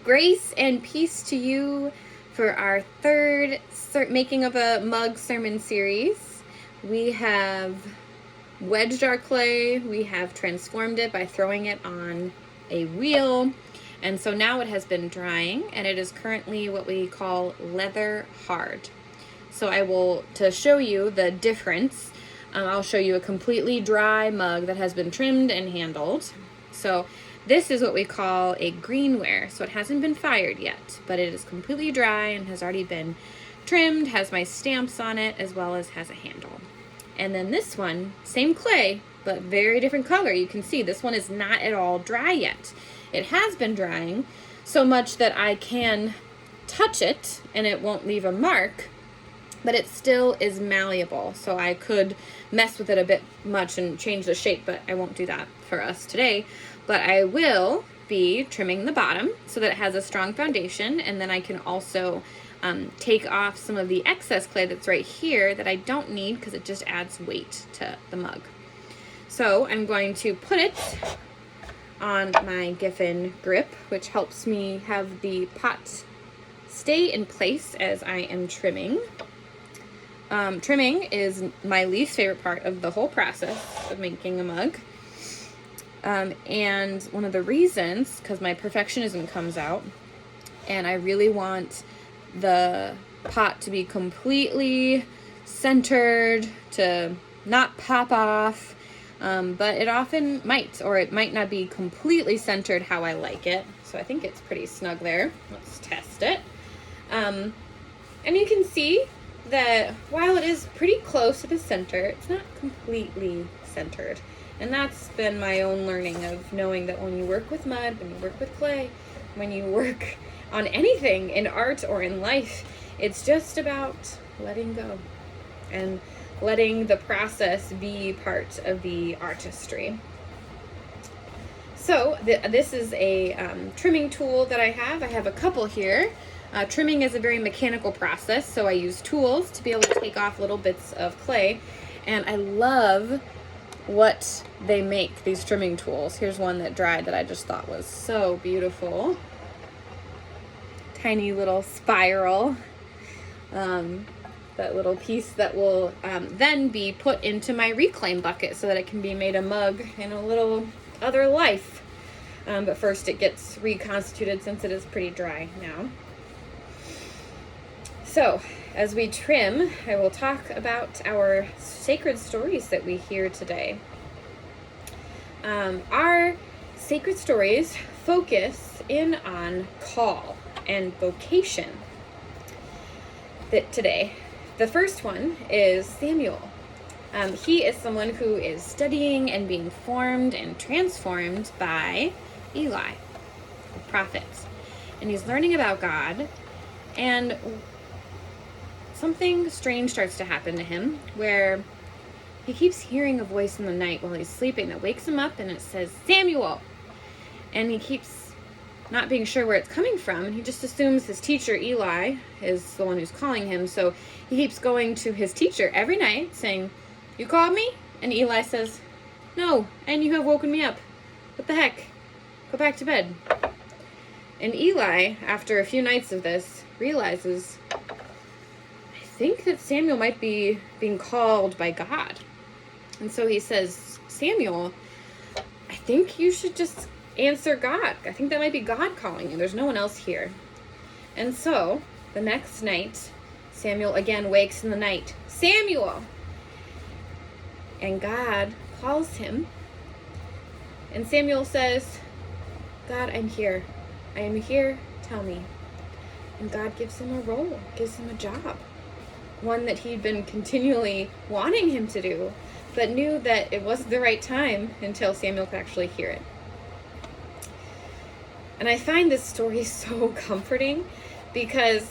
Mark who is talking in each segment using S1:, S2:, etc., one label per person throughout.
S1: Grace and peace to you for our third Making of a Mug sermon series. We have wedged our clay, we have transformed it by throwing it on a wheel, and so now it has been drying, and it is currently what we call leather hard. So to show you the difference, I'll show you a completely dry mug that has been trimmed and handled. So this is what we call a greenware. So it hasn't been fired yet, but it is completely dry and has already been trimmed, has my stamps on it, as well as has a handle. And then this one, same clay, but very different color. You can see this one is not at all dry yet. It has been drying so much that I can touch it and it won't leave a mark, but it still is malleable. So I could mess with it a bit much and change the shape, but I won't do that for us today. But I will be trimming the bottom so that it has a strong foundation, and then I can also take off some of the excess clay that's right here that I don't need because it just adds weight to the mug. So I'm going to put it on my Giffen grip, which helps me have the pot stay in place as I am trimming. Trimming is my least favorite part of the whole process of making a mug. And one of the reasons, because my perfectionism comes out, and I really want the pot to be completely centered, to not pop off, but it often might, or it might not be completely centered how I like it. So I think it's pretty snug there. Let's test it. And you can see that while it is pretty close to the center, it's not completely centered. And that's been my own learning of knowing that when you work with mud, when you work with clay, when you work on anything in art or in life, it's just about letting go and letting the process be part of the artistry. So this is a trimming tool that I have. I have a couple here. Trimming is a very mechanical process, so I use tools to be able to take off little bits of clay. And I love what they make, these trimming tools. Here's one that dried that I just thought was so beautiful. Tiny little spiral. That little piece that will then be put into my reclaim bucket so that it can be made a mug in a little other life. But first it gets reconstituted since it is pretty dry now. So, as we trim, I will talk about our sacred stories that we hear today. Our sacred stories focus in on call and vocation today. The first one is Samuel. He is someone who is studying and being formed and transformed by Eli, the prophet. And he's learning about God, and something strange starts to happen to him where he keeps hearing a voice in the night while he's sleeping that wakes him up, and it says, Samuel. And he keeps not being sure where it's coming from, and he just assumes his teacher, Eli, is the one who's calling him. So he keeps going to his teacher every night saying, you called me? And Eli says, no, and you have woken me up. What the heck? Go back to bed. And Eli, after a few nights of this, realizes, I think that Samuel might be being called by God. And so he says, Samuel, I think you should just answer God. I think that might be God calling you. There's no one else here. And so the next night, Samuel again wakes in the night, Samuel! And God calls him. And Samuel says, God, I'm here. I am here. Tell me. And God gives him a role, gives him a job. One that he'd been continually wanting him to do, but knew that it wasn't the right time until Samuel could actually hear it. And I find this story so comforting because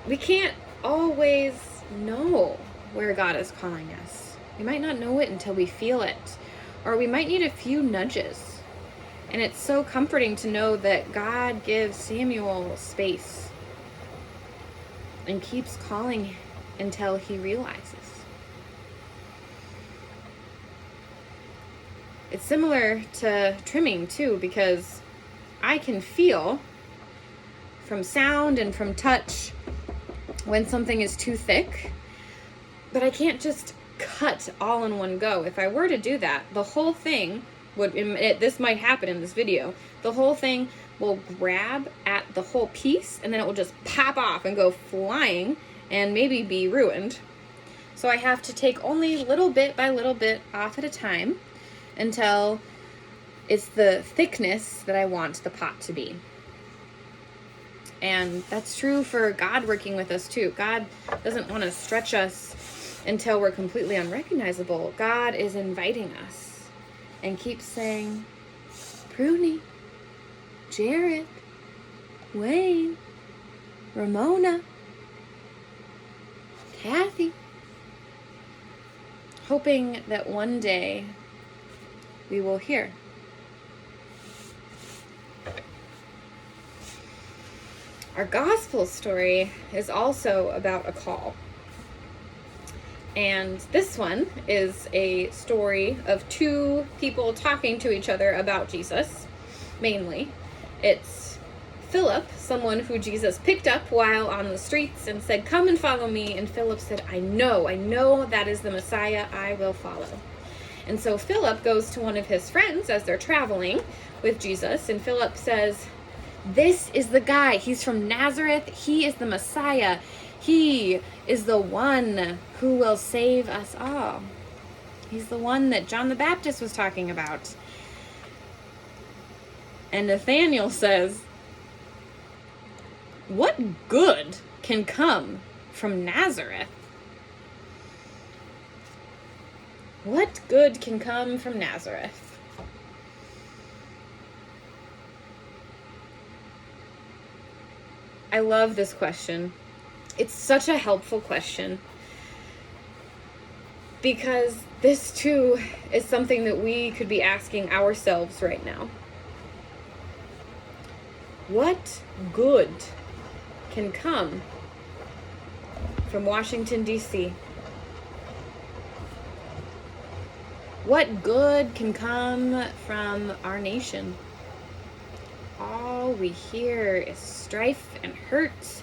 S1: we can't always know where God is calling us. We might not know it until we feel it, or we might need a few nudges. And it's so comforting to know that God gives Samuel space and keeps calling until he realizes. It's similar to trimming too, because I can feel from sound and from touch when something is too thick, but I can't just cut all in one go. If I were to do that, the whole thing would, this might happen in this video, the whole thing will grab at the whole piece and then it will just pop off and go flying and maybe be ruined. So I have to take only little bit by little bit off at a time until it's the thickness that I want the pot to be. And that's true for God working with us too. God doesn't want to stretch us until we're completely unrecognizable. God is inviting us and keeps saying, Pruny, Jared, Wayne, Ramona, Kathy, hoping that one day we will hear. Our gospel story is also about a call. And this one is a story of two people talking to each other about Jesus, mainly. It's Philip, someone who Jesus picked up while on the streets and said, "Come and follow me." And Philip said, I know that is the Messiah, I will follow. And so Philip goes to one of his friends as they're traveling with Jesus, and Philip says, this is the guy. He's from Nazareth. He is the Messiah. He is the one who will save us all. He's the one that John the Baptist was talking about. And Nathaniel says, what good can come from Nazareth? What good can come from Nazareth? I love this question. It's such a helpful question because this too is something that we could be asking ourselves right now. What good can come from Washington, D.C.? What good can come from our nation? All we hear is strife and hurt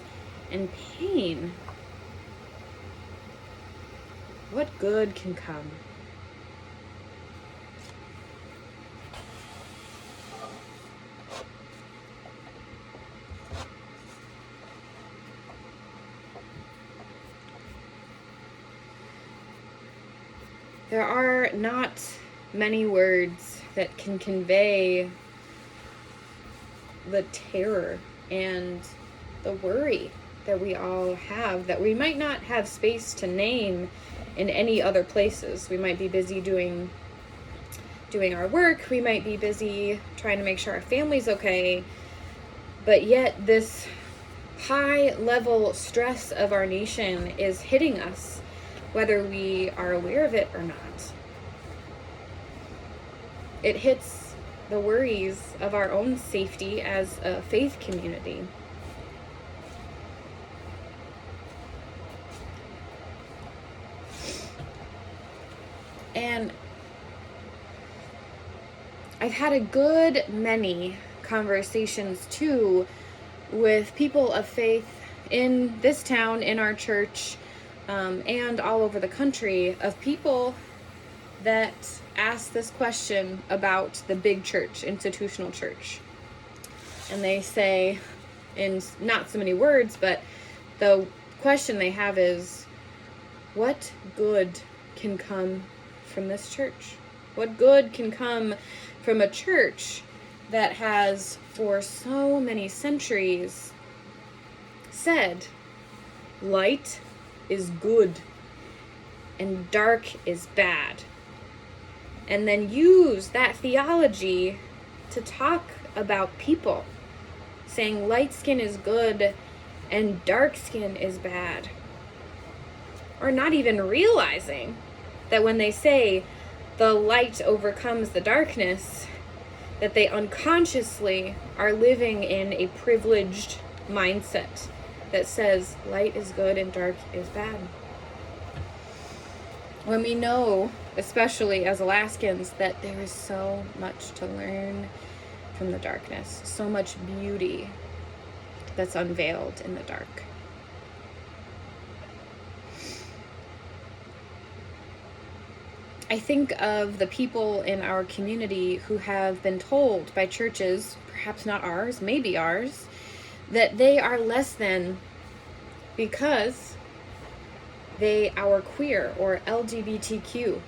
S1: and pain. What good can come? There are not many words that can convey the terror and the worry that we all have, that we might not have space to name in any other places. We might be busy doing our work, we might be busy trying to make sure our family's okay, but yet this high level stress of our nation is hitting us, whether we are aware of it or not. It hits the worries of our own safety as a faith community. And I've had a good many conversations too with people of faith in this town, in our church, and all over the country, of people that ask this question about the big church, institutional church. And they say, in not so many words, but the question they have is, what good can come from this church? What good can come from a church that has, for so many centuries, said, light is good and dark is bad, and then use that theology to talk about people, saying light skin is good and dark skin is bad, or not even realizing that when they say the light overcomes the darkness, that they unconsciously are living in a privileged mindset that says light is good and dark is bad. When we know, especially as Alaskans, that there is so much to learn from the darkness, so much beauty that's unveiled in the dark. I think of the people in our community who have been told by churches, perhaps not ours, maybe ours, that they are less than because they are queer or LGBTQ.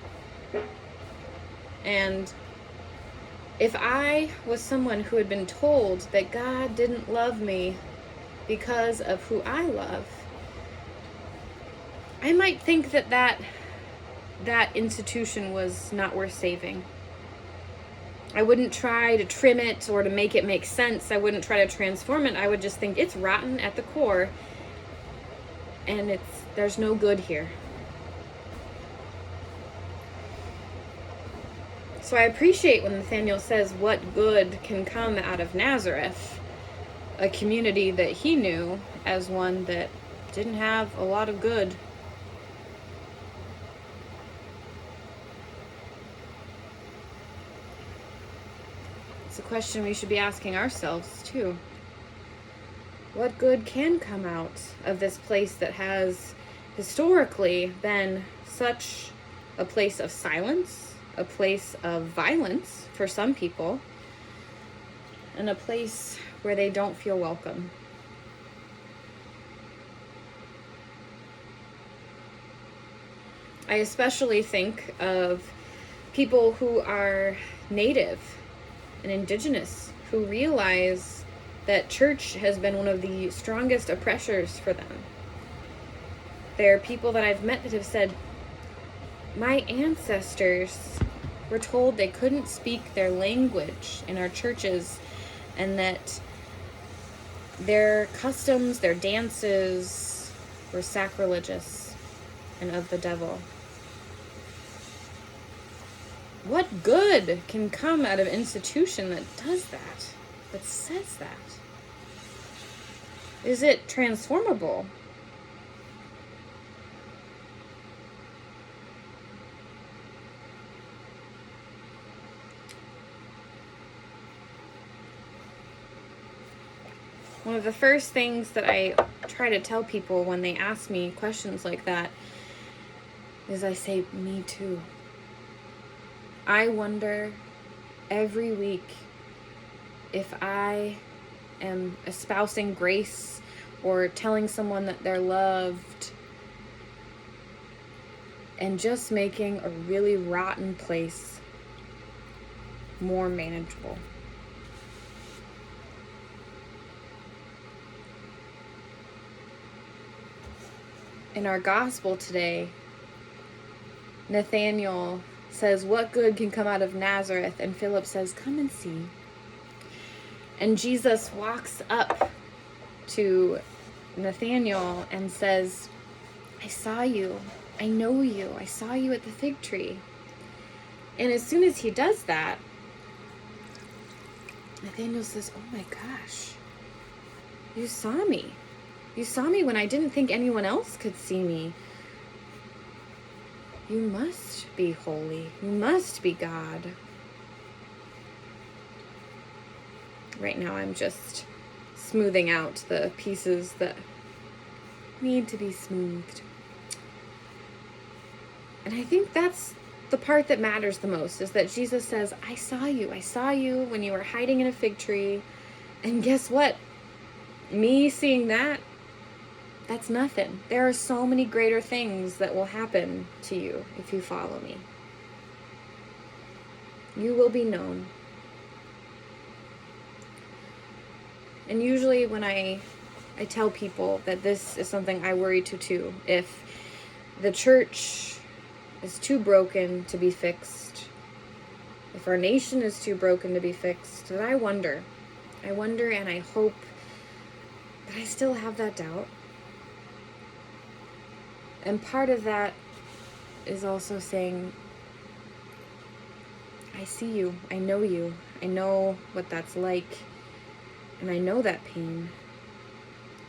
S1: And if I was someone who had been told that God didn't love me because of who I love, I might think that institution was not worth saving. I wouldn't try to trim it or to make it make sense. I wouldn't try to transform it. I would just think it's rotten at the core, and there's no good here. So I appreciate when Nathaniel says, what good can come out of Nazareth, a community that he knew as one that didn't have a lot of good. It's a question we should be asking ourselves, too. What good can come out of this place that has historically been such a place of silence, a place of violence for some people, and a place where they don't feel welcome? I especially think of people who are Native and Indigenous, who realize that church has been one of the strongest oppressors for them. There are people that I've met that have said, my ancestors were told they couldn't speak their language in our churches, and that their customs, their dances were sacrilegious and of the devil. What good can come out of an institution that does that, that says that? Is it transformable? One of the first things that I try to tell people when they ask me questions like that is I say, me too. I wonder every week if I am espousing grace or telling someone that they're loved and just making a really rotten place more manageable. In our gospel today, Nathaniel says, what good can come out of Nazareth? And Philip says, come and see. And Jesus walks up to Nathaniel and says, I saw you. I know you. I saw you at the fig tree. And as soon as he does that, Nathaniel says, oh my gosh, you saw me. You saw me when I didn't think anyone else could see me. You must be holy. You must be God. Right now I'm just smoothing out the pieces that need to be smoothed. And I think that's the part that matters the most, is that Jesus says, I saw you. I saw you when you were hiding in a fig tree. And guess what? Me seeing that, that's nothing. There are so many greater things that will happen to you if you follow me. You will be known. And usually when I tell people that this is something I worry too. If the church is too broken to be fixed, if our nation is too broken to be fixed, then I wonder and I hope that I still have that doubt. And part of that is also saying, I see you, I know what that's like, and I know that pain.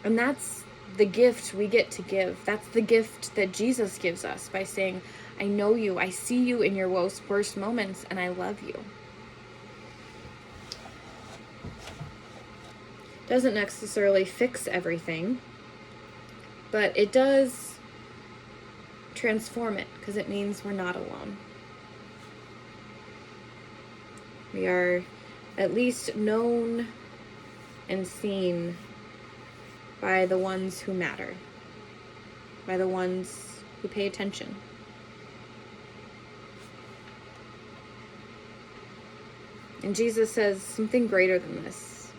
S1: And that's the gift we get to give. That's the gift that Jesus gives us by saying, I know you, I see you in your worst moments, and I love you. doesn't necessarily fix everything, but it does transform it, because it means we're not alone. We are at least known and seen by the ones who matter, by the ones who pay attention. And Jesus says something greater than this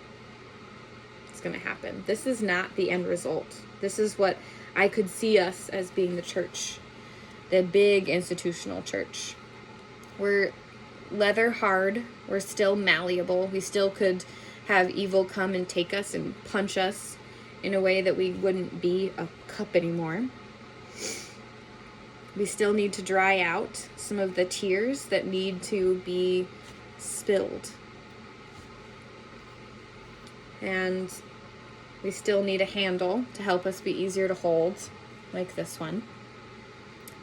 S1: is going to happen. This is not the end result. This is what I could see us as being the church, the big institutional church. We're leather hard. We're still malleable. We still could have evil come and take us and punch us in a way that we wouldn't be a cup anymore. We still need to dry out some of the tears that need to be spilled. And we still need a handle to help us be easier to hold, like this one.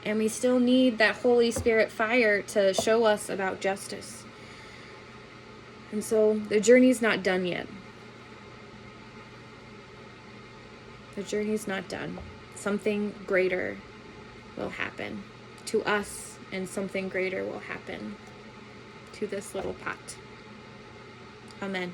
S1: And we still need that Holy Spirit fire to show us about justice. And so the journey's not done yet. The journey's not done. Something greater will happen to us, and something greater will happen to this little pot. Amen.